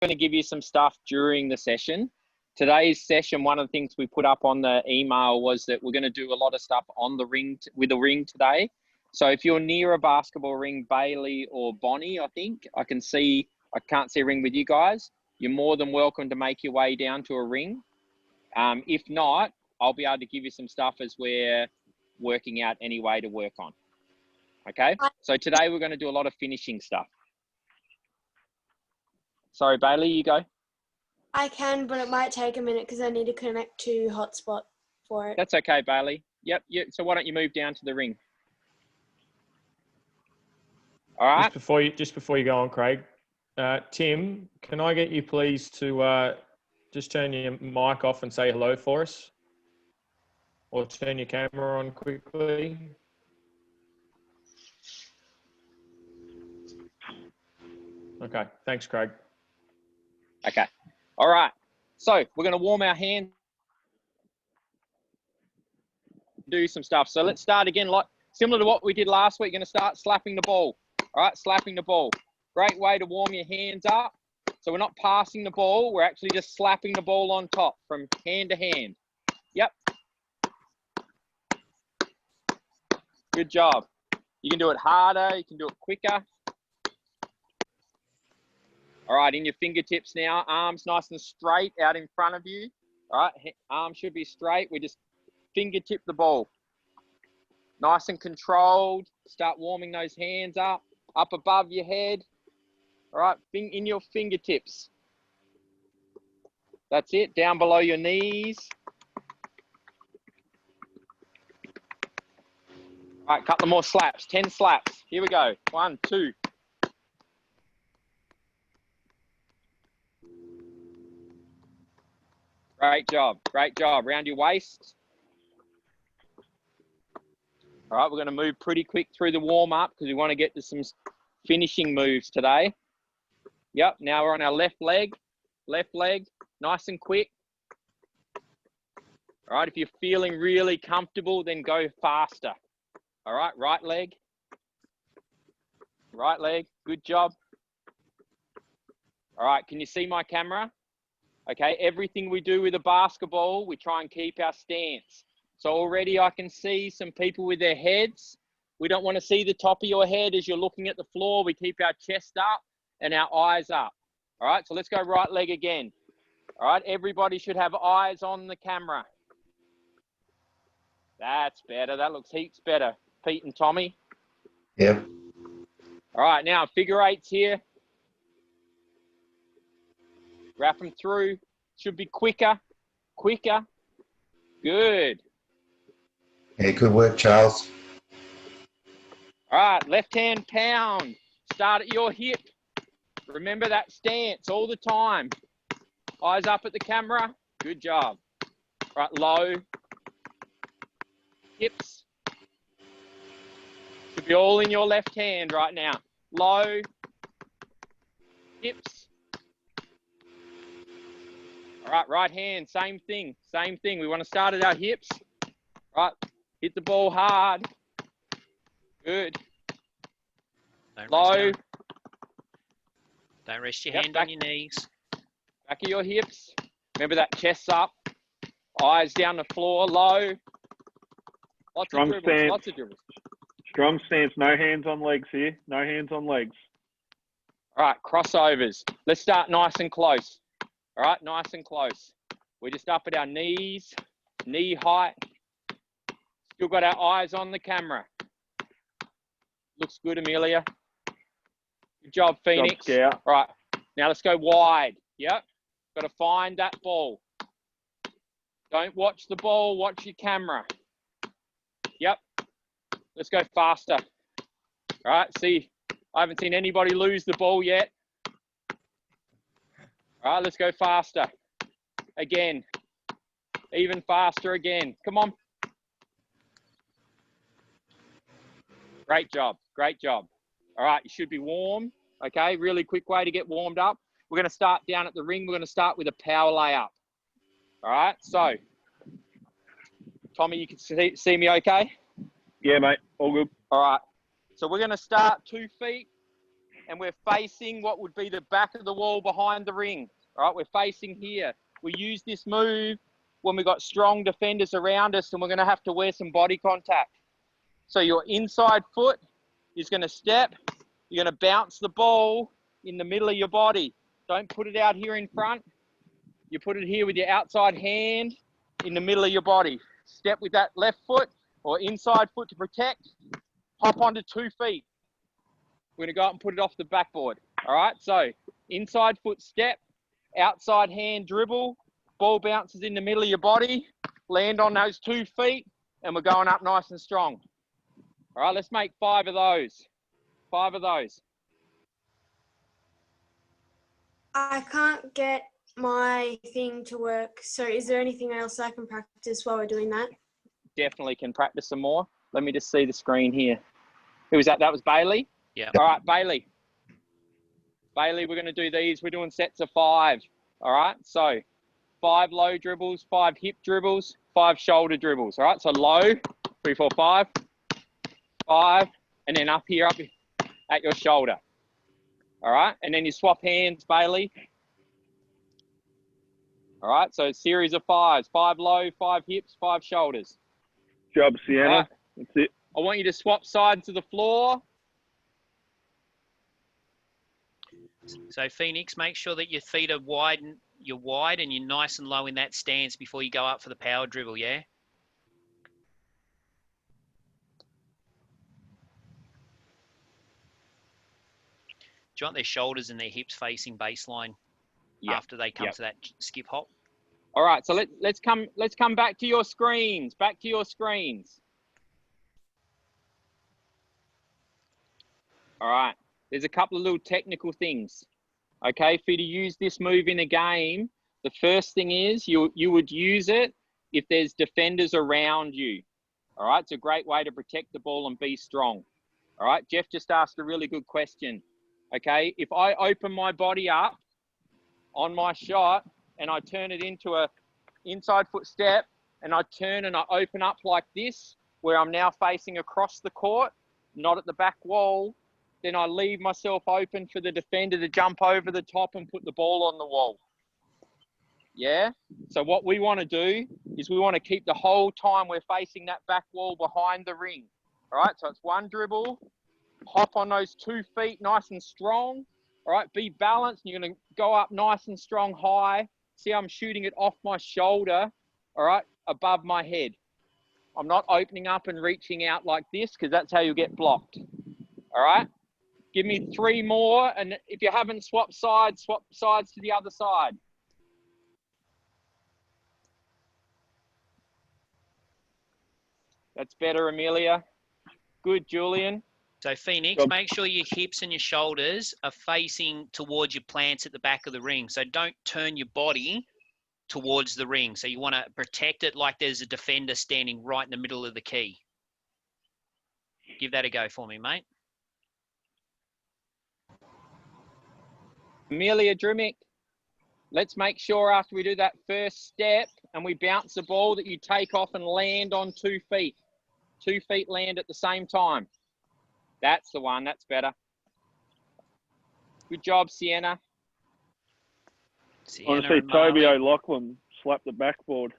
going to give you some stuff during the session. Today's session, one of the things we put up on the email was that we're going to do a lot of stuff on the ring, with a ring today. So if you're near a basketball ring, Bailey or Bonnie, I think, I can't see a ring with you guys. You're more than welcome to make your way down to a ring. If not, I'll be able to give you some stuff as we're working out any way to work on. Okay, so today we're going to do a lot of finishing stuff. Sorry, Bailey, you go. I can, but it might take a minute because I need to connect to hotspot for it. That's okay, Bailey. Yep. So why don't you move down to the ring? All right. Just before you go on, Craig, Tim, can I get you please to just turn your mic off and say hello for us, or turn your camera on quickly? Okay. Thanks, Craig. Okay. All right. So we're going to warm our hands, do some stuff. So let's start again, like similar to what we did last week. You're going to start slapping the ball. All right, slapping the ball. Great way to warm your hands up. So we're not passing the ball. We're actually just slapping the ball on top from hand to hand. Yep. Good job. You can do it harder. You can do it quicker. All right, in your fingertips now, arms nice and straight out in front of you. All right, arms should be straight. We just fingertip the ball. Nice and controlled. Start warming those hands up above your head. All right, in your fingertips. That's it, down below your knees. All right, couple more slaps, 10 slaps. Here we go, 1, 2. Great job, great job. Round your waist. All right, we're going to move pretty quick through the warm-up because we want to get to some finishing moves today. Yep, now we're on our left leg, nice and quick. All right, if you're feeling really comfortable, then go faster. All right, right leg, good job. All right, can you see my camera? Okay, everything we do with a basketball, we try and keep our stance. So already I can see some people with their heads. We don't want to see the top of your head as you're looking at the floor. We keep our chest up and our eyes up. All right, so let's go right leg again. All right, everybody should have eyes on the camera. That's better. That looks heaps better. Pete and Tommy. Yep. All right, now figure eights here. Wrap them through. Should be quicker. Good. Yeah, good work, Charles. All right, left hand pound. Start at your hip. Remember that stance all the time. Eyes up at the camera. Good job. All right, low. Hips. Should be all in your left hand right now. Low. Hips. All right, right hand, same thing. We want to start at our hips. All right, hit the ball hard. Good. Low. Don't rest your hand on your knees. Back of your hips. Remember that chest's up. Eyes down the floor, low. Lots of dribbles. Strong stance, no hands on legs here. No hands on legs. All right, crossovers. Let's start nice and close. All right, nice and close. We're just up at our knees, knee height. Still got our eyes on the camera. Looks good, Amelia. Good job, Phoenix. Job, all right, now let's go wide. Yep, got to find that ball. Don't watch the ball, watch your camera. Yep, let's go faster. All right, see, I haven't seen anybody lose the ball yet. All right, let's go faster. Again. Even faster again. Come on. Great job. All right, you should be warm. Okay, really quick way to get warmed up. We're going to start down at the ring. We're going to start with a power layup. All right, so Tommy, you can see me okay? Yeah, mate, all good. All right, so we're going to start 2 feet and we're facing what would be the back of the wall behind the ring. All right, we're facing here. We use this move when we've got strong defenders around us and we're going to have to wear some body contact. So your inside foot is going to step. You're going to bounce the ball in the middle of your body. Don't put it out here in front. You put it here with your outside hand in the middle of your body. Step with that left foot or inside foot to protect. Hop onto 2 feet. We're going to go up and put it off the backboard. All right, so inside foot step, outside hand dribble, ball bounces in the middle of your body, land on those 2 feet, and we're going up nice and strong. All right, let's make 5 of those. 5 of those. I can't get my thing to work. So is there anything else I can practice while we're doing that? Definitely can practice some more. Let me just see the screen here. Who was that? That was Bailey? Yeah. All right, Bailey. Bailey, we're going to do these. We're doing sets of 5. All right, so 5 low dribbles, 5 hip dribbles, 5 shoulder dribbles. All right, so low, 3, 4, 5, 5, and then up here, up at your shoulder. All right, and then you swap hands, Bailey. All right, so a series of 5s, 5 low, 5 hips, 5 shoulders. Job, Sienna. Right. That's it. I want you to swap sides of the floor. So Phoenix, make sure that your feet are wide, you're wide and you're nice and low in that stance before you go up for the power dribble, yeah? Do you want their shoulders and their hips facing baseline after they come to that skip hop? All right, so let's come back to your screens. Back to your screens. All right, there's a couple of little technical things. Okay, for you to use this move in a game, the first thing is you would use it if there's defenders around you. All right, it's a great way to protect the ball and be strong. All right, Jeff just asked a really good question. Okay, if I open my body up on my shot and I turn it into a inside foot step and I turn and I open up like this, where I'm now facing across the court, not at the back wall, then I leave myself open for the defender to jump over the top and put the ball on the wall. Yeah? So what we want to do is we want to keep the whole time we're facing that back wall behind the ring. All right, so it's 1 dribble, hop on those 2 feet nice and strong. All right, be balanced. And you're going to go up nice and strong high. See, I'm shooting it off my shoulder, all right, above my head. I'm not opening up and reaching out like this because that's how you get blocked. All right, give me 3 more. And if you haven't swapped sides, swap sides to the other side. That's better, Amelia. Good, Julian. So Phoenix, make sure your hips and your shoulders are facing towards your plants at the back of the ring. So don't turn your body towards the ring. So you want to protect it like there's a defender standing right in the middle of the key. Give that a go for me, mate. Amelia Drimick, let's make sure after we do that first step and we bounce the ball that you take off and land on 2 feet. 2 feet land at the same time. That's the one. That's good job, Sienna. I want to see Toby O'Loughlin slap the backboard.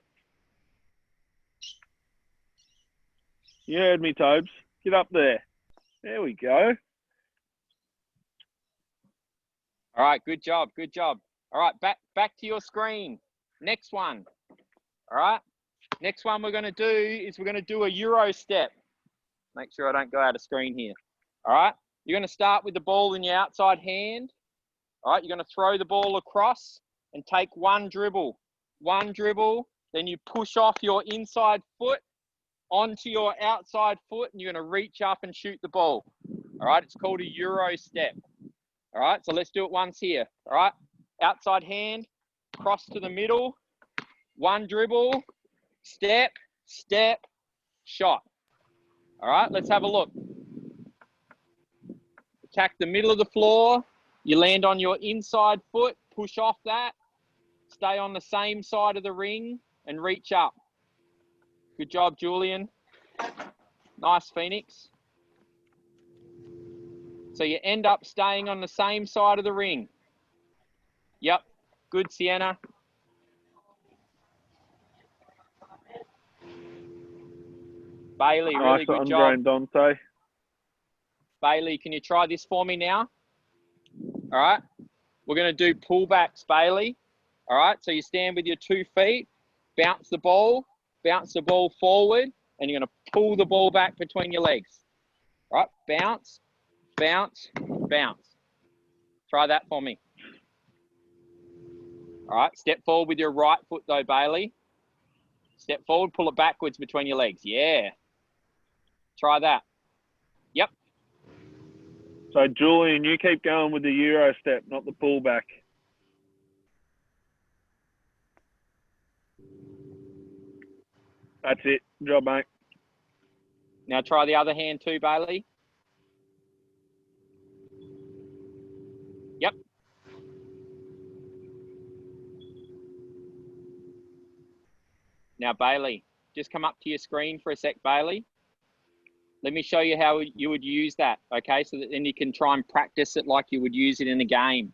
You heard me, Tobes. Get up there. There we go. All right, good job, good job. All right, back to your screen. Next one. All right, next one we're going to do is we're going to do a Euro step. Make sure I don't go out of screen here. All right, you're going to start with the ball in your outside hand. All right, you're going to throw the ball across and take 1 dribble. 1 dribble, then you push off your inside foot onto your outside foot and you're going to reach up and shoot the ball. All right, it's called a Euro step. All right, so let's do it once here. All right, outside hand, cross to the middle, 1 dribble, step, step, shot. All right, let's have a look. Attack the middle of the floor. You land on your inside foot, push off that, stay on the same side of the ring and reach up. Good job, Julian. Nice, Phoenix. So you end up staying on the same side of the ring. Yep. Good, Sienna. Bailey, really Nice good one, job. Dante. Bailey, can you try this for me now? All right. We're going to do pullbacks, Bailey. All right. So you stand with your 2 feet, bounce the ball forward, and you're going to pull the ball back between your legs. All right. Bounce, bounce, bounce. Try that for me. All right. Step forward with your right foot though, Bailey. Step forward, pull it backwards between your legs. Yeah. Try that. Yep. So, Julian, you keep going with the Euro step, not the pullback. That's it. Good job, mate. Now try the other hand too, Bailey. Yep. Now, Bailey, just come up to your screen for a sec, Bailey. Let me show you how you would use that, okay? So that then you can try and practice it like you would use it in a game.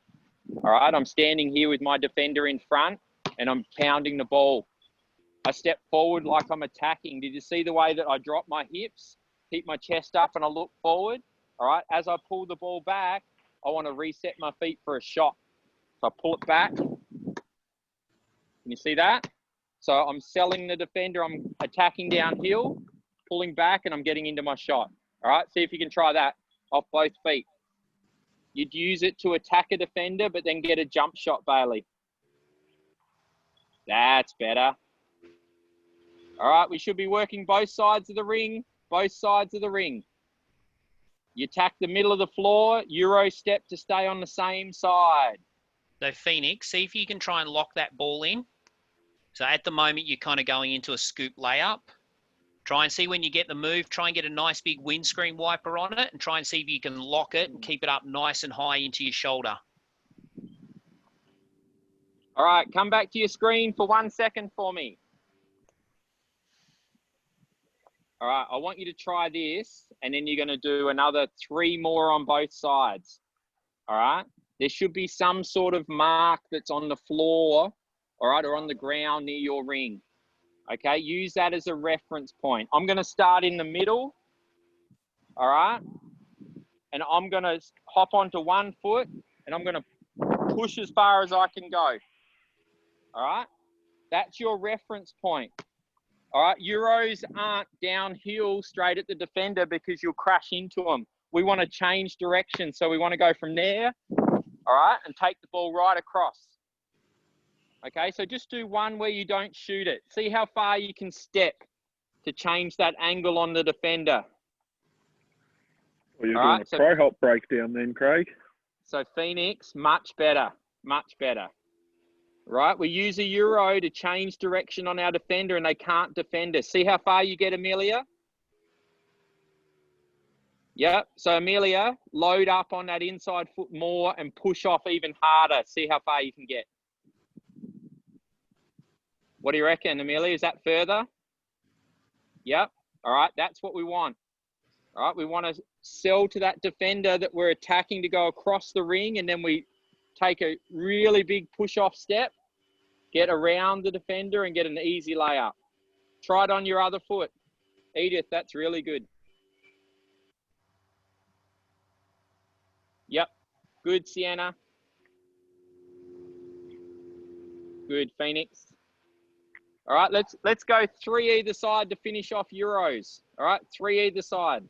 All right, I'm standing here with my defender in front and I'm pounding the ball. I step forward like I'm attacking. Did you see the way that I drop my hips, keep my chest up and I look forward? All right, as I pull the ball back, I want to reset my feet for a shot. So I pull it back. Can you see that? So I'm selling the defender, I'm attacking downhill, pulling back, and I'm getting into my shot. All right, see if you can try that off both feet. You'd use it to attack a defender, but then get a jump shot, Bailey. That's better. All right, we should be working both sides of the ring, both sides of the ring. You attack the middle of the floor, Euro step to stay on the same side. So Phoenix, see if you can try and lock that ball in. So at the moment, you're kind of going into a scoop layup. Try and see when you get the move, try and get a nice big windscreen wiper on it and try and see if you can lock it and keep it up nice and high into your shoulder. All right, come back to your screen for 1 second for me. All right, I want you to try this and then you're going to do another 3 more on both sides. All right, there should be some sort of mark that's on the floor, all right, or on the ground near your ring. Okay, use that as a reference point. I'm going to start in the middle, all right, and I'm going to hop onto 1 foot and I'm going to push as far as I can go. All right, that's your reference point. All right, Euros aren't downhill straight at the defender because you'll crash into them. We want to change direction, so we want to go from there, all right, and take the ball right across. Okay, so just do one where you don't shoot it. See how far you can step to change that angle on the defender. Well, you're All doing right, a pro hop breakdown then, Craig. So Phoenix, much better, much better. Right, we use a Euro to change direction on our defender and they can't defend us. See how far you get, Amelia? Yep, so Amelia, load up on that inside foot more and push off even harder. See how far you can get. What do you reckon, Amelia? Is that further? Yep, all right, that's what we want. All right, we want to sell to that defender that we're attacking to go across the ring and then we take a really big push-off step, get around the defender and get an easy layup. Try it on your other foot. Edith, that's really good. Yep. Good, Sienna. Good, Phoenix. All right, let's go 3 either side to finish off Euros. All right, 3 either side.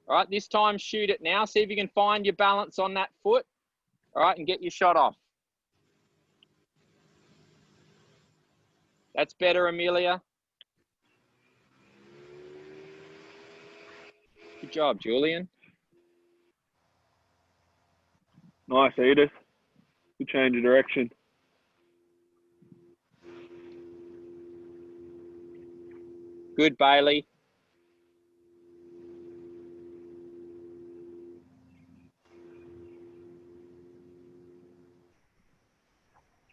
All right, this time shoot it now. See if you can find your balance on that foot. All right, and get your shot off. That's better, Amelia. Good job, Julian. Nice, Edith. Good change of direction. Good, Bailey.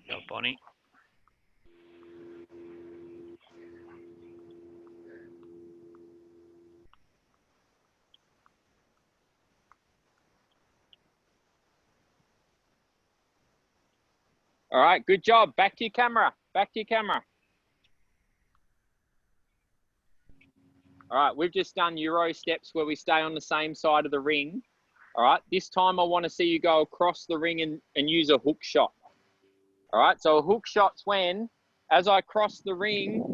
Go, Bonnie. All right, good job. Back to your camera. Back to your camera. All right, we've just done Euro steps where we stay on the same side of the ring. All right, this time I want to see you go across the ring and use a hook shot. All right, so a hook shot's when, as I cross the ring,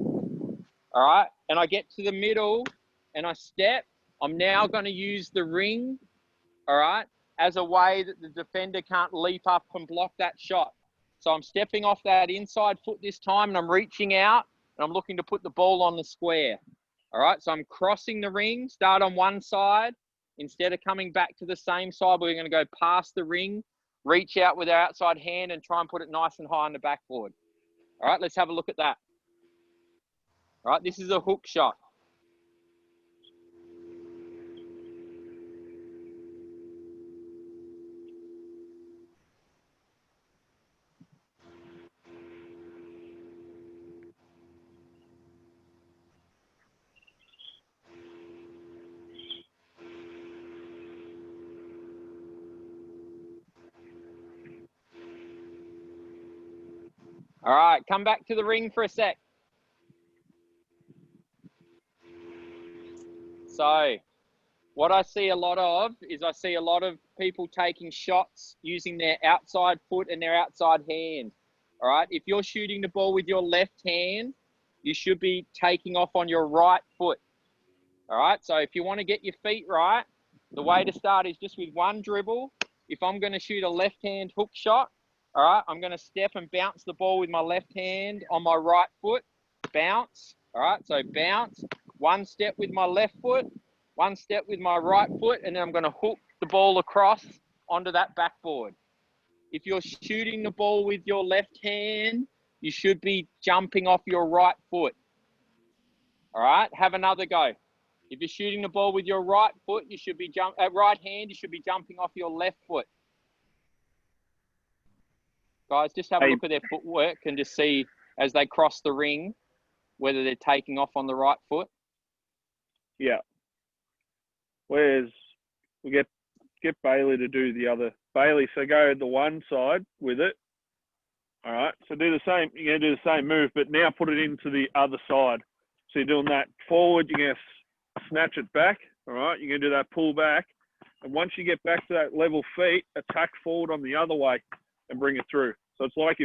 all right, and I get to the middle and I step, I'm now going to use the ring, all right, as a way that the defender can't leap up and block that shot. So I'm stepping off that inside foot this time and I'm reaching out and I'm looking to put the ball on the square. All right, so I'm crossing the ring, start on one side. Instead of coming back to the same side, we're going to go past the ring, reach out with our outside hand and try and put it nice and high on the backboard. All right, let's have a look at that. All right, this is a hook shot. All right, come back to the ring for a sec. So what I see a lot of is I see a lot of people taking shots using their outside foot and their outside hand. All right, if you're shooting the ball with your left hand, you should be taking off on your right foot. All right, so if you want to get your feet right, the way to start is just with one dribble. If I'm going to shoot a left hand hook shot, all right, I'm going to step and bounce the ball with my left hand on my right foot, bounce. All right, so bounce, one step with my left foot, one step with my right foot, and then I'm going to hook the ball across onto that backboard. If you're shooting the ball with your left hand, you should be jumping off your right foot. All right, have another go. If you're shooting the ball with your right foot, you should be right hand, you should be jumping off your left foot. Guys, just have a look at their footwork and just see as they cross the ring whether they're taking off on the right foot. Yeah. Whereas we get Bailey to do the other. Bailey, so go the one side with it. All right. So do the same. You're going to do the same move, but now put it into the other side. So you're doing that forward. You're going to snatch it back. All right. You're going to do that pull back. And once you get back to that level feet, attack forward on the other way and bring it through. So it's like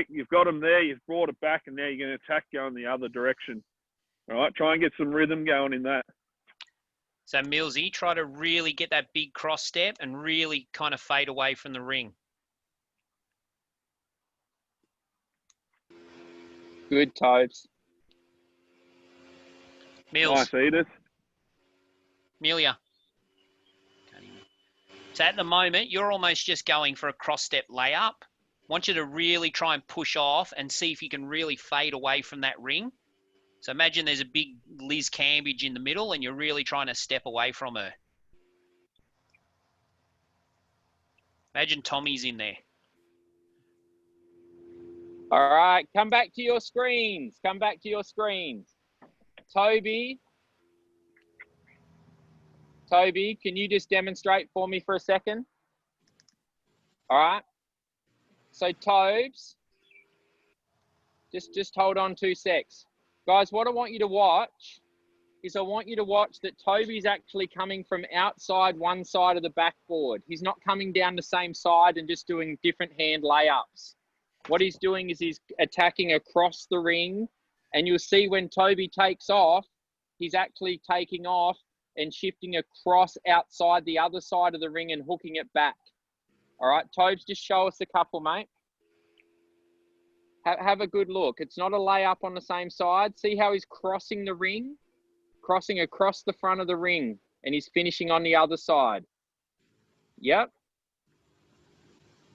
you've got them there, you've brought it back, and now you're going to attack going the other direction. All right, try and get some rhythm going in that. So Millsy, try to really get that big cross step and really kind of fade away from the ring. Good, Tobes. Mills. Nice, Edith. Amelia. So at the moment, you're almost just going for a cross-step layup. Want you to really try and push off and see if you can really fade away from that ring. So imagine there's a big Liz Cambridge in the middle and you're really trying to step away from her. Imagine Tommy's in there. All right, come back to your screens. Come back to your screens. Toby, can you just demonstrate for me for a second? All right. So Tobes, just hold on 2 secs. Guys, what I want you to watch is I want you to watch that Toby's actually coming from outside one side of the backboard. He's not coming down the same side and just doing different hand layups. What he's doing is he's attacking across the ring, and you'll see when Toby takes off, he's actually taking off and shifting across outside the other side of the ring and hooking it back. All right, Tobes, just show us a couple, mate. Have a good look. It's not a layup on the same side. See how he's crossing the ring? Crossing across the front of the ring, and he's finishing on the other side. Yep.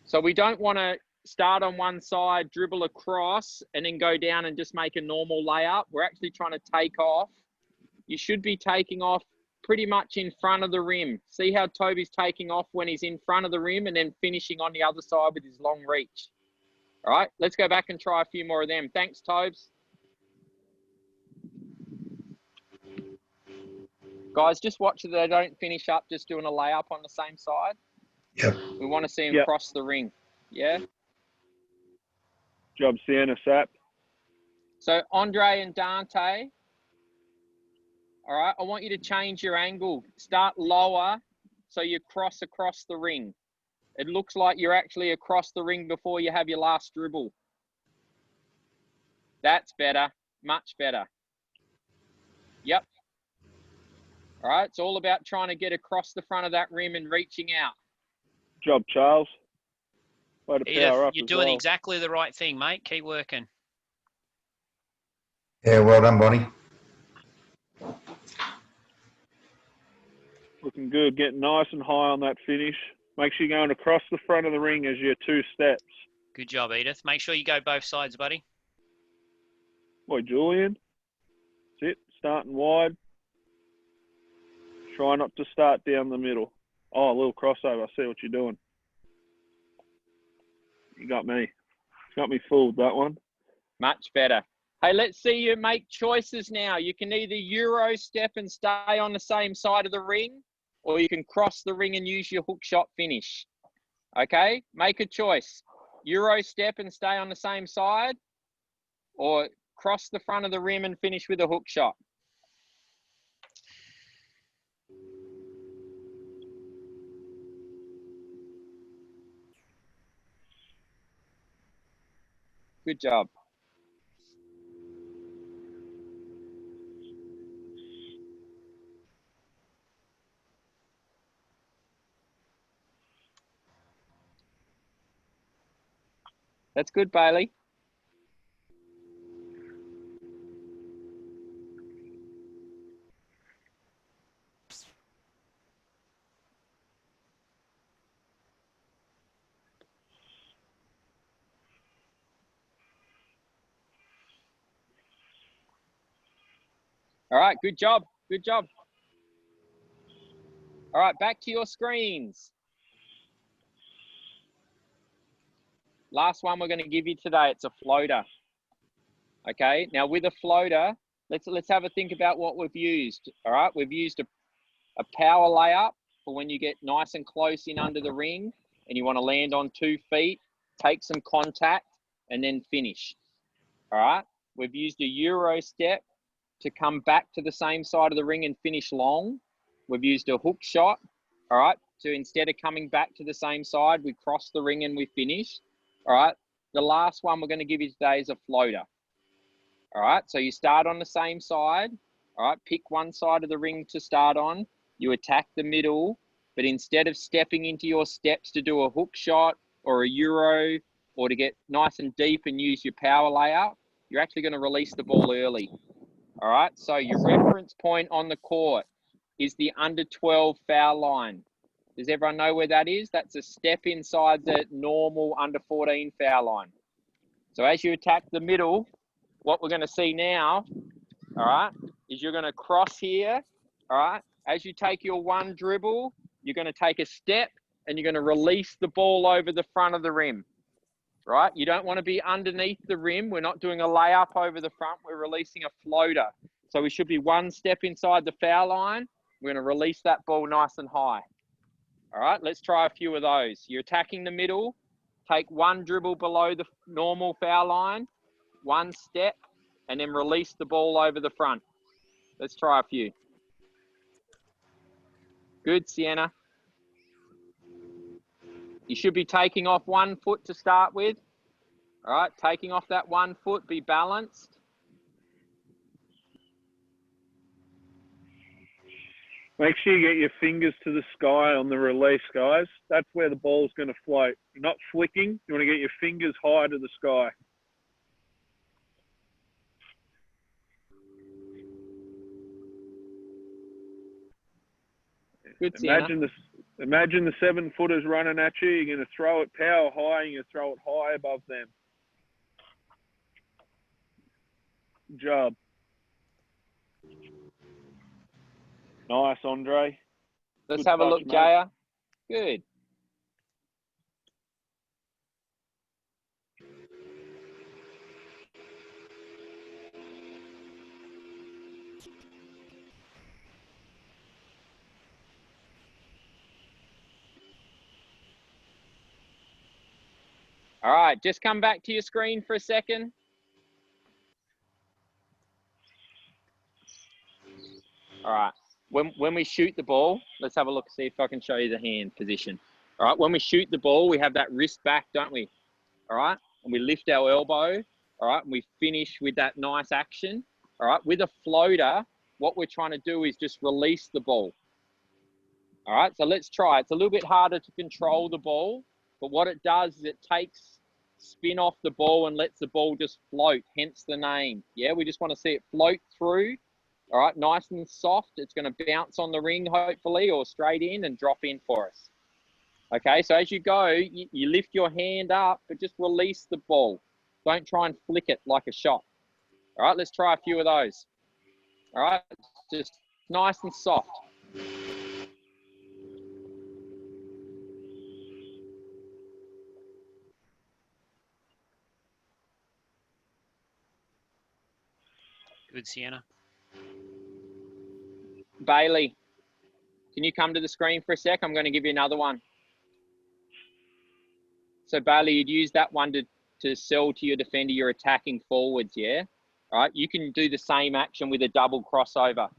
So we don't want to start on one side, dribble across, and then go down and just make a normal layup. We're actually trying to take off. You should be taking off pretty much in front of the rim. See how Toby's taking off when he's in front of the rim and then finishing on the other side with his long reach. All right, let's go back and try a few more of them. Thanks, Tobes. Guys, just watch that they don't finish up just doing a layup on the same side. Yep. We want to see them cross the ring. Yeah? Job, Sienna, Sap. So Andre and Dante, all right, I want you to change your angle. Start lower so you cross across the ring. It looks like you're actually across the ring before you have your last dribble. That's better, much better. Yep. All right, it's all about trying to get across the front of that rim and reaching out. Job, Charles. Way to Edith, power up you're as doing well. exactly the right thing, mate. Keep working. Yeah, well done, Bonnie. Looking good. Getting nice and high on that finish. Make sure you're going across the front of the ring as your 2 steps. Good job, Edith. Make sure you go both sides, buddy. Boy, Julian. That's it. Starting wide. Try not to start down the middle. Oh, a little crossover. I see what you're doing. You got me. Got me fooled, that one. Much better. Hey, let's see you make choices now. You can either Euro step and stay on the same side of the ring, or you can cross the ring and use your hook shot finish. Okay, make a choice. Euro step and stay on the same side, or cross the front of the rim and finish with a hook shot. Good job. That's good, Bailey. All right, good job. Good job. All right, back to your screens. Last one we're going to give you today, it's a floater. Okay, now with a floater, let's have a think about what we've used. All right, we've used a power layup for when you get nice and close in under the ring and you want to land on 2 feet, take some contact, and then finish. All right, we've used a Euro step to come back to the same side of the ring and finish long. We've used a hook shot, all right, so instead of coming back to the same side, we cross the ring and we finish. All right, the last one we're going to give you today is a floater. All right, so you start on the same side. All right, pick one side of the ring to start on. You attack the middle, but instead of stepping into your steps to do a hook shot or a Euro or to get nice and deep and use your power layup, you're actually going to release the ball early. All right, so your reference point on the court is the under 12 foul line. Does everyone know where that is? That's a step inside the normal under 14 foul line. So as you attack the middle, what we're going to see now, all right, is you're going to cross here, all right? As you take your 1 dribble, you're going to take a step and you're going to release the ball over the front of the rim, right? You don't want to be underneath the rim. We're not doing a layup over the front. We're releasing a floater. So we should be 1 step inside the foul line. We're going to release that ball nice and high. All right, let's try a few of those. You're attacking the middle, take 1 dribble below the normal foul line, 1 step, and then release the ball over the front. Let's try a few. Good, Sienna. You should be taking off 1 foot to start with. All right, taking off that 1 foot, be balanced. Make sure you get your fingers to the sky on the release, guys. That's where the ball's going to float. You're not flicking. You want to get your fingers high to the sky. Good, Sienna. Imagine the 7-footers running at you. You're going to throw it power high. You're going to throw it high above them. Good job. Nice, Andre. Let's Good have a touch, look, mate. Jaya. Good. All right, just come back to your screen for a second. All right, when we shoot the ball, let's have a look, see if I can show you the hand position. All right, when we shoot the ball, we have that wrist back, don't we? All right, and we lift our elbow, all right, and we finish with that nice action. All right, with a floater, what we're trying to do is just release the ball. All right, so let's try. It's a little bit harder to control the ball, but what it does is it takes spin off the ball and lets the ball just float, hence the name. Yeah, we just want to see it float through. All right, nice and soft. It's going to bounce on the ring, hopefully, or straight in and drop in for us. Okay, so as you go, you lift your hand up, but just release the ball. Don't try and flick it like a shot. All right, let's try a few of those. All right, just nice and soft. Good, Sienna. Bailey, can you come to the screen for a sec? I'm going to give you another one. So Bailey, you'd use that one to sell to your defender you're attacking forwards, yeah? All right, you can do the same action with a double crossover.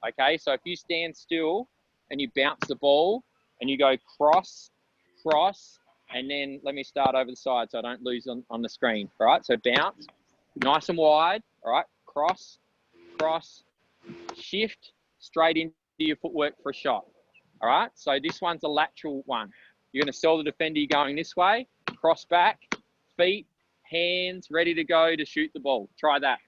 Okay, so if you stand still and you bounce the ball and you go cross, cross, and then let me start over the side so I don't lose on the screen. All right, so bounce, nice and wide. All right, cross, cross, shift, straight into your footwork for a shot. All right, so this one's a lateral one. You're going to sell the defender, you're going this way, cross back, feet, hands, ready to go to shoot the ball. Try that.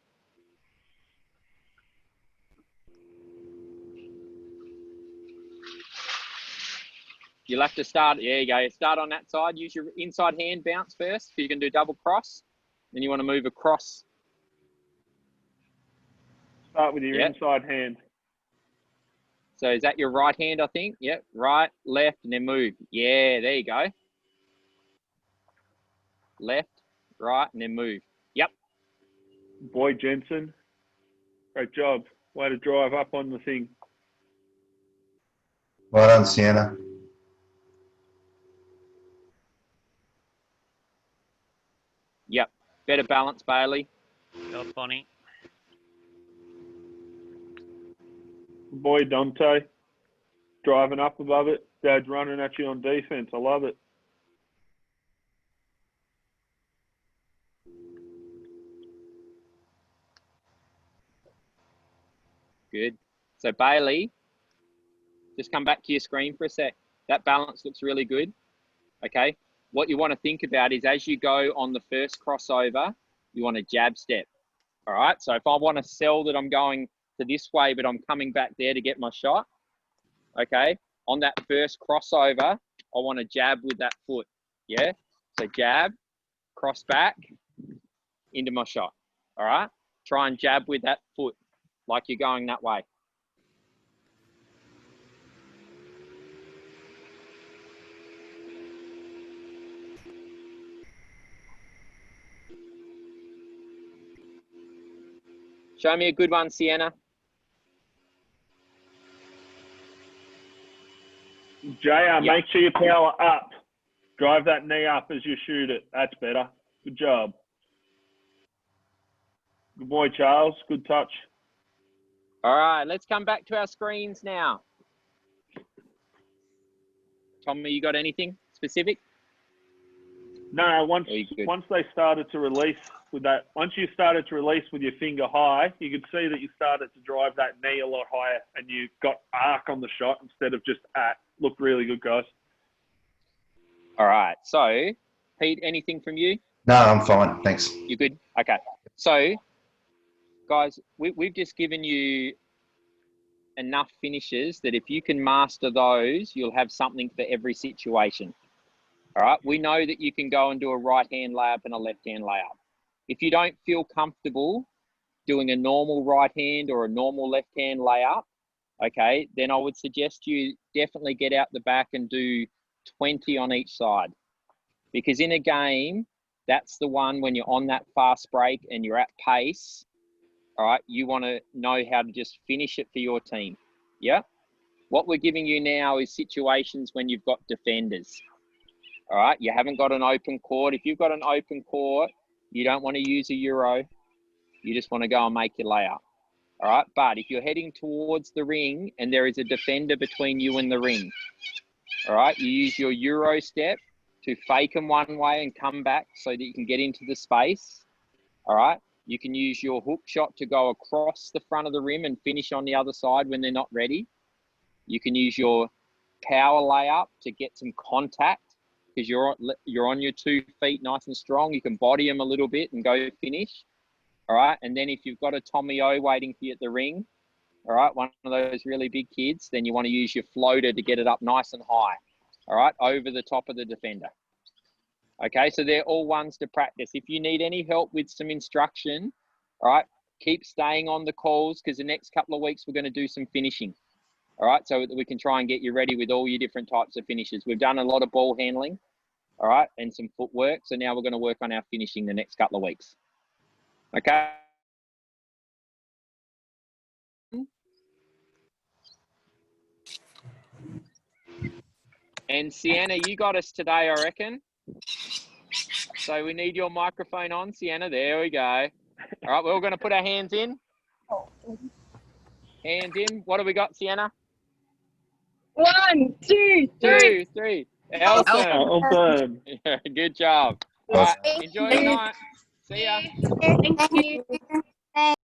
You'll have to start, there you go, start on that side. Use your inside hand bounce first. So you can do double cross. Then you want to move across. Start with your inside hand. So is that your right hand, I think? Yep, right, left, and then move. Yeah, there you go. Left, right, and then move. Yep. Boy, Jensen, great job. Way to drive up on the thing. Well done, Sienna. Yep. Better balance, Bailey. Job, Bonnie. Boy, Dante, driving up above it. Dad's running at you on defense. I love it. Good. So Bailey, just come back to your screen for a sec. That balance looks really good. Okay. What you want to think about is as you go on the first crossover, you want a jab step. All right. So if I want to sell that I'm going to this way, but I'm coming back there to get my shot. Okay. On that first crossover, I want to jab with that foot. Yeah. So jab, cross back into my shot. All right. Try and jab with that foot like you're going that way. Show me a good one, Sienna. JR, make sure you power up. Drive that knee up as you shoot it. That's better. Good job. Good boy, Charles. Good touch. All right, let's come back to our screens now. Tommy, you got anything specific? No, once they started to release with that, once you started to release with your finger high, you could see that you started to drive that knee a lot higher and you got arc on the shot instead of just at. Looked really good, guys. All right, so Pete, anything from you? No, I'm fine. Thanks. You good? Okay. So, guys, we've just given you enough finishes that if you can master those, you'll have something for every situation. All right. We know that you can go and do a right hand layup and a left hand layup. If you don't feel comfortable doing a normal right hand or a normal left hand layup, okay, then I would suggest you definitely get out the back and do 20 on each side. Because in a game, that's the one when you're on that fast break and you're at pace, all right, you want to know how to just finish it for your team. Yeah. What we're giving you now is situations when you've got defenders. All right, you haven't got an open court. If you've got an open court, you don't want to use a Euro. You just want to go and make your layup. All right, but if you're heading towards the ring and there is a defender between you and the ring, all right, you use your Euro step to fake them one way and come back so that you can get into the space. All right, you can use your hook shot to go across the front of the rim and finish on the other side when they're not ready. You can use your power layup to get some contact because you're on your 2 feet nice and strong. You can body them a little bit and go finish. All right, and then if you've got a Tommy O waiting for you at the ring, all right, one of those really big kids, then you want to use your floater to get it up nice and high, all right, over the top of the defender. Okay, so they're all ones to practice. If you need any help with some instruction, all right, keep staying on the calls because the next couple of weeks we're going to do some finishing, all right, so that we can try and get you ready with all your different types of finishes. We've done a lot of ball handling, all right, and some footwork, so now we're going to work on our finishing the next couple of weeks. Okay. And Sienna, you got us today, I reckon. So we need your microphone on, Sienna. There we go. All right, we're all going to put our hands in. Hands in. What have we got, Sienna? 1, 2, 3. 2, 3. Elton. Awesome. Good job. All right, enjoy your night. See ya. Thank you.